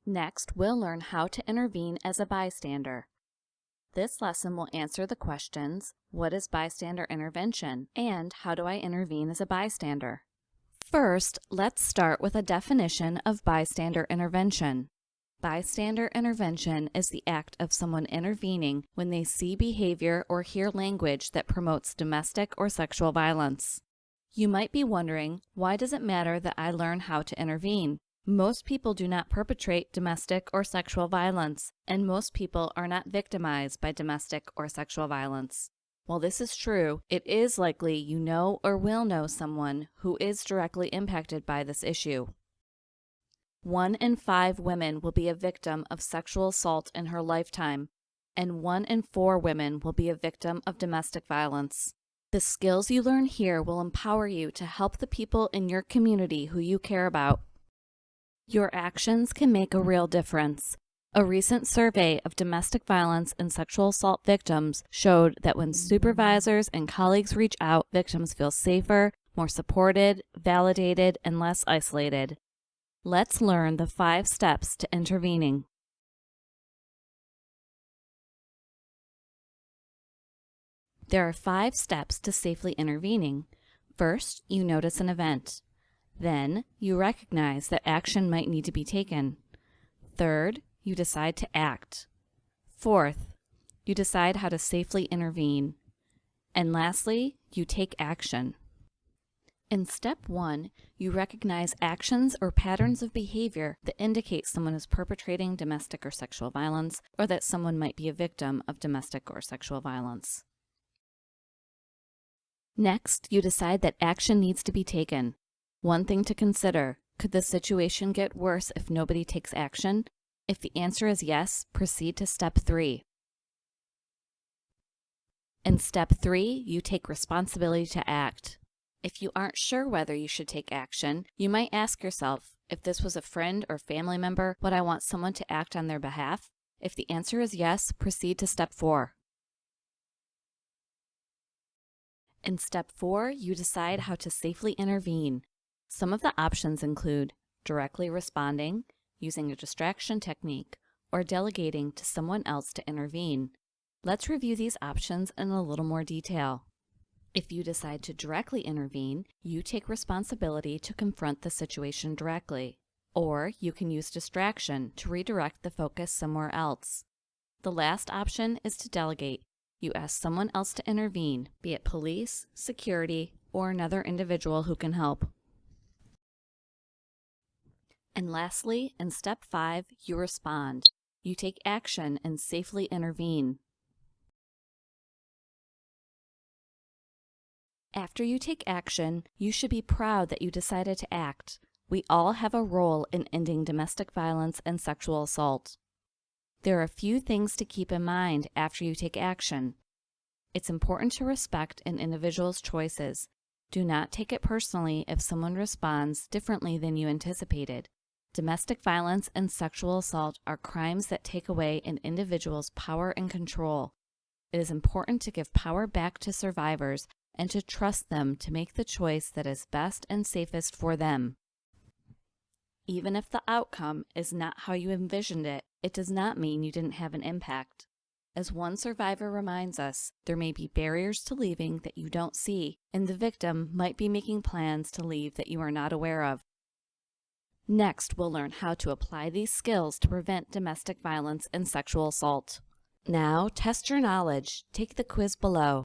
Next, we'll learn how to intervene as a bystander. This lesson will answer the questions, what is bystander intervention, and how do I intervene as a bystander? First, let's start with a definition of bystander intervention. Bystander intervention is the act of someone intervening when they see behavior or hear language that promotes domestic or sexual violence. You might be wondering, why does it matter that I learn how to intervene? Most people do not perpetrate domestic or sexual violence, and most people are not victimized by domestic or sexual violence. While this is true, it is likely you know or will know someone who is directly impacted by this issue. 1 in 5 women will be a victim of sexual assault in her lifetime, and 1 in 4 women will be a victim of domestic violence. The skills you learn here will empower you to help the people in your community who you care about. Your actions can make a real difference. A recent survey of domestic violence and sexual assault victims showed that when supervisors and colleagues reach out, victims feel safer, more supported, validated, and less isolated. Let's learn the 5 steps to intervening. There are 5 steps to safely intervening. First, you notice an event. Then, you recognize that action might need to be taken. Third, you decide to act. Fourth, you decide how to safely intervene. And lastly, you take action. In step 1, you recognize actions or patterns of behavior that indicate someone is perpetrating domestic or sexual violence, or that someone might be a victim of domestic or sexual violence. Next, you decide that action needs to be taken. One thing to consider, could the situation get worse if nobody takes action? If the answer is yes, proceed to step 3. In step 3, you take responsibility to act. If you aren't sure whether you should take action, you might ask yourself, if this was a friend or family member, would I want someone to act on their behalf? If the answer is yes, proceed to step 4. In step 4, you decide how to safely intervene. Some of the options include directly responding, using a distraction technique, or delegating to someone else to intervene. Let's review these options in a little more detail. If you decide to directly intervene, you take responsibility to confront the situation directly. Or you can use distraction to redirect the focus somewhere else. The last option is to delegate. You ask someone else to intervene, be it police, security, or another individual who can help. And lastly, in step 5, you respond. You take action and safely intervene. After you take action, you should be proud that you decided to act. We all have a role in ending domestic violence and sexual assault. There are a few things to keep in mind after you take action. It's important to respect an individual's choices. Do not take it personally if someone responds differently than you anticipated. Domestic violence and sexual assault are crimes that take away an individual's power and control. It is important to give power back to survivors and to trust them to make the choice that is best and safest for them. Even if the outcome is not how you envisioned it, it does not mean you didn't have an impact. As one survivor reminds us, there may be barriers to leaving that you don't see, and the victim might be making plans to leave that you are not aware of. Next, we'll learn how to apply these skills to prevent domestic violence and sexual assault. Now, test your knowledge. Take the quiz below.